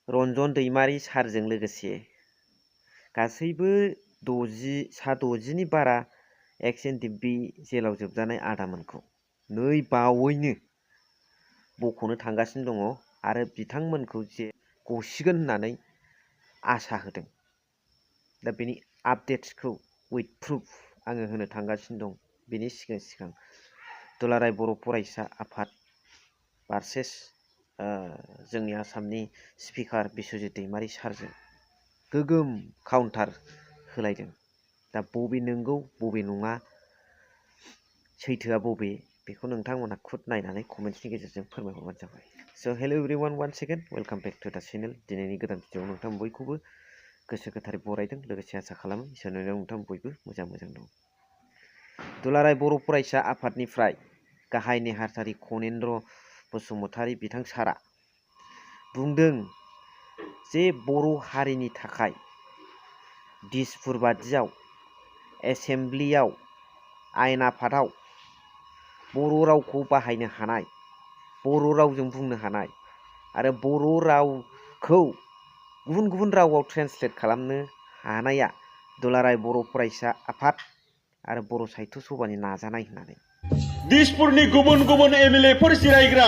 रन्जन दैमारी सारजों लोगोसे गासैबो 60नि बारा XNDB जेलाव जोबजानाय आदामोनखौ नै बावैनो बख'नो थांगासिनो दङ आरो बिथांमोनखौ जे गसिगोन होननानै आसा होदों। दा बेनि आपडेट्सखौ उइथ प्रुफ आङो होनो थांगासिनो दं। बेनि सिगां दुलाराय बर' फरायसा आफाद भार्सेस जोंनि आसामनि स्पिकार बिस्वजित दैमारी सारजों गोगोम काउन्टार होलायदों। दा बबे नंगौ बबे नङा, सैथोआ बबे, बेखौ नोंथांमोनहा खुद नायनानै कमेन्ट्सनि गेजेरजों फोरमायहरबानो जाबाय। So' hello' everyone, one second welcome back to the channel. दिनैनि गोदान भिडिअ'आव नोंथां बयखौबो गोसो गोथारै बरायदों। लोगोसे आसा खालामो इसोरनि अननायाव नोंथां बयबो मोजां दं। दुलाराय बर' फरायसा आफादनिफ्राय गाहाय नेहाथारि खनेन्द्र बसुमतारी बिथां सारा बुंदों जे बर' हारिनि थाखाय दिसपुर बादियाव एसेम्ब्लियाव आयेन आफादाव बर' रावखौ बाहायनो हानाय, बर' रावजों बुंनो हानाय आरो बर' रावखौ गुबुन गुबुन रावाव ट्रेन्सलेट खालामनो हानाया दुलाराय बर' फरायसा आफाद आरो बर' साहित्य सभानि नाजानाय होननानै। दिसपुरनि गुबुन गुबुन एमएलएफोर जिरायग्रा,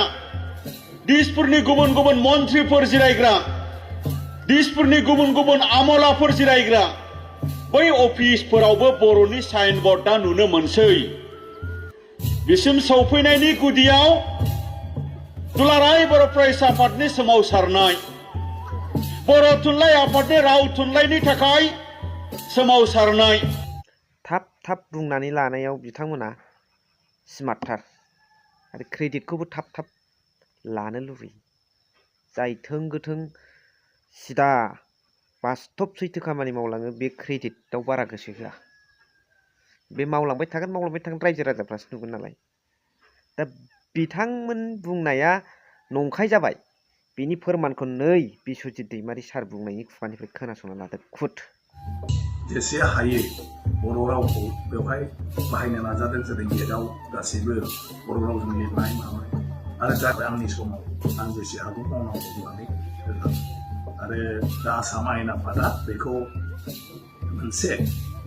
दिसपुरनि गुबुन गुबुन मन्थ्रिफोर जिरायग्रा, दिसपुरनि गुबुन गुबुन आमलाफोर जिरायग्रा बै अफिसफोरावबो बर'नि साइनबर्ड दा नुनो मोनसै। बिसिम सौफैनायनि गुदियाव दुलाराय बर' फरायसा आफादनि सोमावसारनाय, बर' थुनलाइ आफादनि राव थुनलाइनि थाखाय सोमावसारनाय। थाब बुंनानै लानायाव बिथांमोना स्मार्टथार आरो क्रेडिटखौबो थाब लानो लुबैयो। जाय थों गोथों सिदा बास्तब सैथो खामानि मावलाङो बे क्रेडिटआव बारा गोसो होआ। बे मावलांबाय थागोन रायजो राजाफ्रासो नुगोन नालाय। दा बिथांमोन बुंनाया नंखाय जाबाय, बिनि फोरमानखौ नै बिस्वजित दैमारी सार बुंनायनि खुगानिफ्राय खोनासंना लादो खुद। जेसे हायो बर' रावखौ बेवहाय बाहायनो नाजादों। जेरै गेटआव गासैबो बर' रावजों लिरनाय मानाय आरो जाबाय आंनि समाव आं जेसे हागौ मावनांगौ होननानै होदों। आरो दा आसाम आयेन आफादा बेखौ मोनसे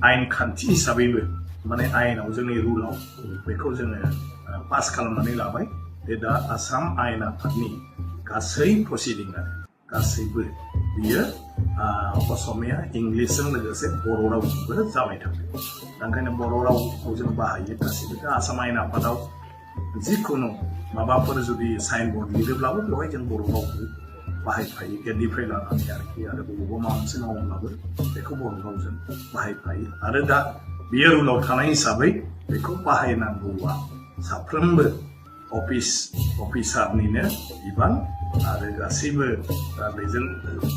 आयेन खान्थि हिसाबैबो माने आयेनाव जोंनि रुलाव बेखौ जोङो पास खालामनानै लाबाय। बे दा आसाम आयेन आफादनि गासै प्रसिडिंआनो गासैबो बियो असमिया इंलिसजों लोगोसे बर' रावजोंबो जाबाय थाबाय। ओंखायनो बर' रावखौ जों बाहायो गासैबो। दा आसाम आयेन आफादाव जिखुनु माबाफोर जुदि साइनबर्ड लिरोब्लाबो बेवहाय जों बर' रावखौ बाहायफायो गेटनिफ्राय लानानै आरोखि। आरो बबेबा माबा मोनसे मावोब्लाबो बेखौ बर' रावजों बाहायफायो। आरो दा बियो रुलाव थानाय हिसाबै बेखौ बाहायनांगौआ साफ्रोमबो अफिसारनिनो बिबान आरो गासैबो बेजों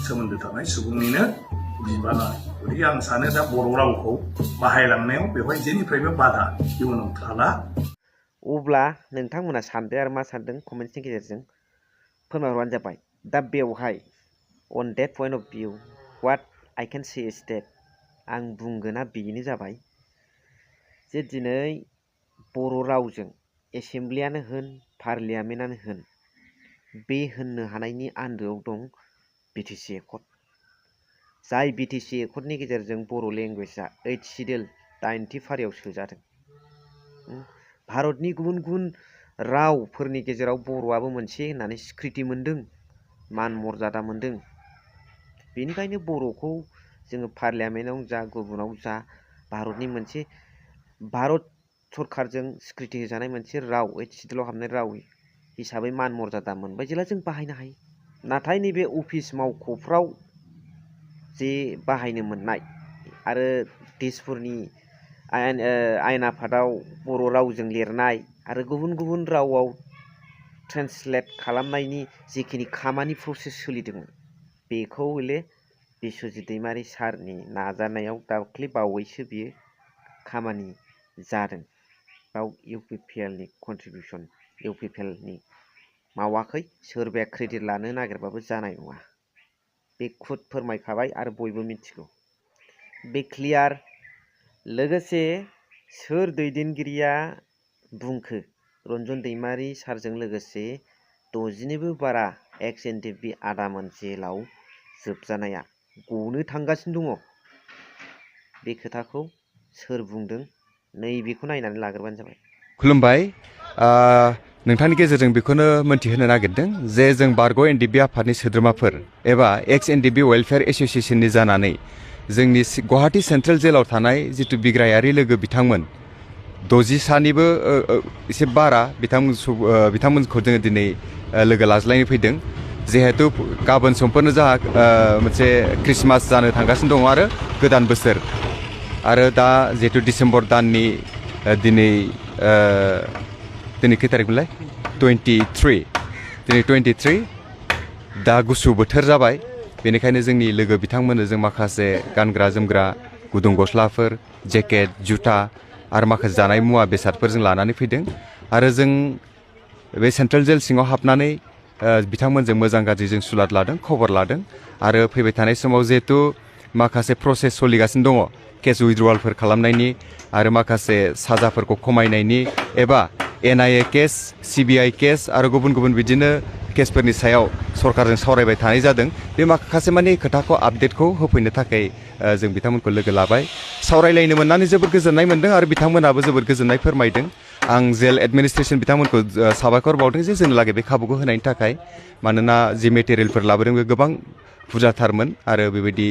सोमोन्दो थानाय सुबुंनिनो बिबान आरो। गतिके आं सानो दा बर' रावखौ बाहायलांनायाव बेवहाय जेनिफ्रायबो बाधा इयुनाव थाला। अब्ला नोंथांमोना सानदो आरो मा सानदों कमेन्ट्सनि गेजेरजों फोरमायहरबानो जाबाय। दा बेवहाय on that point of view what I can say is date आं बुंगोना बेनो जाबाय जे दिनै बर' रावजों एसेम्ब्लियानो होन पार्लियामेन्टआनो होन बे होननो हानायनि आन्दोआव दं बिटिसि एकर्ड। जाय बिटिसि एकर्डनि गेजेरजों बर' लेंगुवेजआ 8 सिडिउल 9थि फारियाव सोजादों। भारतनि गुबुन गुबुन रावफोरनि गेजेराव बर'आबो मोनसे होननानै स्वीकृति मोनदों, मान मर्यादा मोनदों। बेनिखायनो बर'खौ जोङो पार्लियामेन्टआव जा गुबुनाव जा भारतनि मोनसे भारत सरकारजों स्वीकृति होजानाय मोनसे राव 8 सिडिउलाव हाबनाय राव हिसाबै मान मर्यादा मोनबाय जेला जों बाहायनो हायो। नाथाय नैबे अफिस मावख'फ्राव जे बाहायनो मोननाय आरो दिसपुरनि आयेन आफादाव बर' रावजों लिरनाय आरो गुबुन गुबुन रावाव ट्रेन्सलेट खालामनायनि जिखिनि खामानि प्रसेस सोलिदोंमोन बेखौ हले बिस्वजित दैमारी सारनि नाजानायाव दाख्लै बावैसो बियो खामानि जादों। बाव इउपिपिएलनि कन्ट्रिबिउसन इउपिपिएलनि मावाखै, सोरबाया क्रेडिट लानो नागिरबाबो जानाय नङा। बे खुद फोरमायखाबाय आरो बयबो मिथिगौ। बे क्लियार। लोगोसे सोर दैदेनगिरिया बुंखो रन्जन दैमारी सारजों लोगोसे 60निबो बारा XNDB आदामोन जेलाव जोबजानाया गनो थांगासिनो दङ बे खोथाखौ सोर बुंदों नैबेखौ नायनानै लाग्रोबानो जाबाय। खुलुमबाय। नोंथांनि गेजेरजों बेखौनो मोनथिहोनो नागिरदों जे जों बारग' एनडिबि आफादनि सोद्रोमाफोर एबा एक्स एनडिबि वेलफेयार एस'सिएशननि जानानै जोंनि गुवाहाटी सेन्ट्रेल जेलाव थानाय जिथु बिग्रायारि लोगो बिथांमोन 60सानिबो एसे बारा बिथांमोनखौ जोङो दिनै लोगो लाज्लायनो फैदों। जिहेतु गाबोन समफोरनो जोंहा मोनसे क्रिसमास जानो थांगासिनो दङ आरो गोदान बोसोर आरो दा जिहेतु डिसेम्बर दाननि दिनै खै थारिखमोनलाय 23 दिनै 23 दा गुसु बोथोर जाबाय। बेनिखायनो जोंनि लोगो बिथांमोननो जों माखासे गानग्रा जोमग्रा गुदुं गस्लाफोर जेकेट जुथा आरो माखासे जानाय मुवा बेसादफोर जों लानानै फैदों आरो जों बे सेन्ट्रेल जेल सिङाव हाबनानै बिथांमोनजों मोजां गाज्रि जों सुलाद लादों खबर लादों आरो फैबाय थानाय समाव जिहेतु माखासे प्रसेस सोलिगासिनो दङ केस उइथड्रवालफोर खालामनायनि आरो माखासे साजाफोरखौ खमायनायनि एबा NIA केस CBI केस आरो गुबुन गुबुन बिदिनो केसफोरनि सायाव सरकारजों सावरायबाय थानाय जादों। बे माखासे माने खोथाखौ आपडेटखौ होफैनो थाखाय जों बिथांमोनखौ लोगो लाबाय। सावरायलायनो मोननानै जोबोद गोजोननाय मोनदों आरो बिथांमोनाबो जोबोद गोजोननाय फोरमायदों। आं जेल एडमिनिस्ट्रेसन बिथांमोनखौ साबायखर बावदों जे जोंनो लागै बे खाबुखौ होनायनि थाखाय। मानोना जि मेटेरियेलफोर लाबोदों बे गोबां बुरजाथारमोन आरो बेबायदि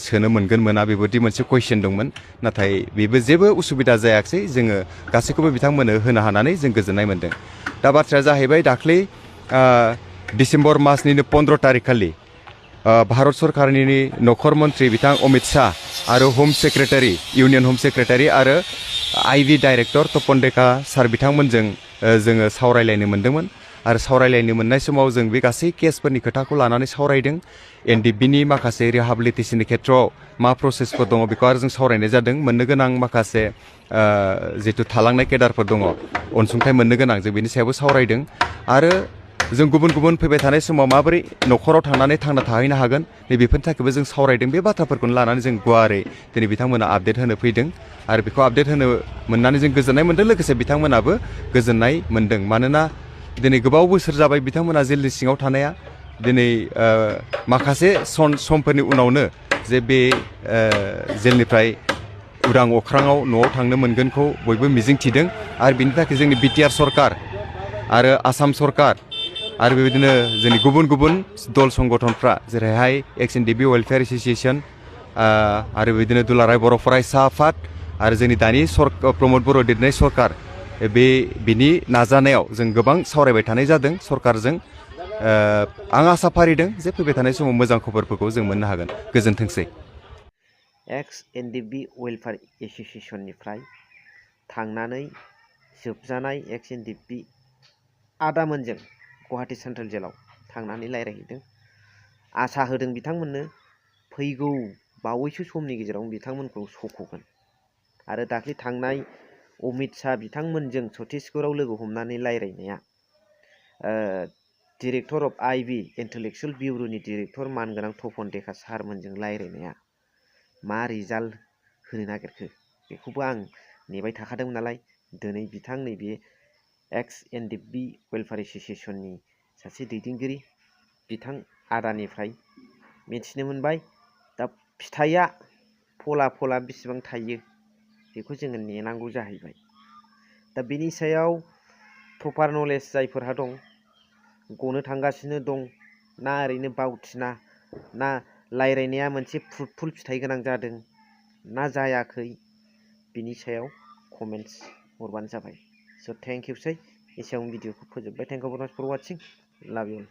सोनो मोनगोन मोना बेबायदि मोनसे कुइसन दंमोन। नाथाय बेबो जेबो उसुबिदा जायाखिसै। जोङो गासैखौबो बिथांमोननो होनो हानानै जों गोजोननाय मोनदों। दा बाथ्राया जाहैबाय दाख्लै डिसेम्बर मासनिनो 15 तारिख खालि भारत सरकारनि नखर मन्त्रि बिथां अमित शाह आरो होम सेक्रेटारि इउनियन होम सेक्रेटारि आरो आइबि डाइरेक्टर तपन डेका सार बिथांमोनजों जोङो सावरायलायनो मोन्दोंमोन आरो सावरायलायनो मोननाय समाव जों बे गासै केसफोरनि खोथाखौ लानानै सावरायदों। एनडिबिनि माखासे रिहाबिलिटेसननि खेथ्रआव मा प्रसेसफोर दङ बेखौ आरो जों सावरायनाय जादों। मोननो गोनां माखासे जिथु थालांनाय केडारफोर दङ अनसुंथाइ मोननो गोनां जों बेनि सायावबो सावरायदों आरो जों गुबुन गुबुन फैबाय थानाय समाव माबोरै न'खराव थांनानै थांना थाहैनो हागोन नैबेफोरनि थाखायबो जों सावरायदों। बे बाथ्राफोरखौनो लानानै जों गुवारै दिनै बिथांमोना आपडेट होनो फैदों आरो बेखौ आपडेट होनो मोननानै जों गोजोननाय मोन्दों। लोगोसे बिथांमोनाबो गोजोननाय मोन्दों मानोना दिनै गोबाव बोसोर जाबाय बिथांमोना जेलनि सिङाव थानाया। दिनै माखासे समफोरनि उनावनो जे बे जेलनिफ्राय उदां अख्राङाव न'आव थांनो मोनगोनखौ बयबो मिजिंथिदों आरो बिनि थाखाय जोंनि बिटिआर सरकार आरो आसाम सरकार आरो बेबायदिनो जोंनि गुबुन गुबुन दल संगठनफ्रा जेरैहाय एक्स एनडिबि वेलफेयार एस'सिएशन आरो बेबायदिनो दुलाराय बर' फरायसा आफाद आरो जोंनि दानि प्रमद बर' दैदेननाय सरकार बिनि नाजानायाव जों गोबां सावरायबाय थानाय जादों सरकारजों। आं आसा फारिदों जे फैबाय थानाय समाव मोजां खबरफोरखौ जों मोननो हागोन। गोजोनथोंसै। एक्स एनडिबि वेलफेयार एस'सिएशननिफ्राय थांनानै जोबजानाय एक्स एनडिबि आदामोनजों गुवाहाटी सेन्ट्रेल जेलाव थांनानै रायज्लायहैदों। आसा होदों बिथांमोननो फैगौ बावैसो समनि गेजेराव बिथांमोनखौ सख'गोन आरो दाख्लै थांनाय अमित शाह बिथांमोनजों छत्तीसगढ़आव लोगो हमनानै रायज्लायनाया डिरेक्टर अफ आइबि इन्टेलेक्सुयेल बिउर'नि डिरेक्टर मानगोनां तपन डेका सारमोनजों रायज्लायनाया मा रिजाल्ट होनो नागिरखो बेखौबो आं नेबाय थाखादोंमोन नालाय दिनै बिथां नैबे एक्स एनडिबि वेलफेयार एस'सिएशननि सासे दैदेनगिरि बिथां आदानिफ्राय मिथिनो मोनबाय। दा फिथाइया फला बेसेबां थायो बेखौ जोङो नेनांगौ जाहैबाय। दा बेनि सायाव प्रपार नलेज जायफोरहा दं गनो थांगासिनो दं ना ओरैनो बावथिना ना रायज्लायनाया मोनसे फ्रुटफुल फिथाइ गोनां जादों ना जायाखै बिनि सायाव कमेन्ट्स हरबानो जाबाय। स' थेंक इउसै एसेयावनो भिडिअखौ फोजोबबाय। थेंक इउ भेरि माच फर वाचिं। लाभ इउ।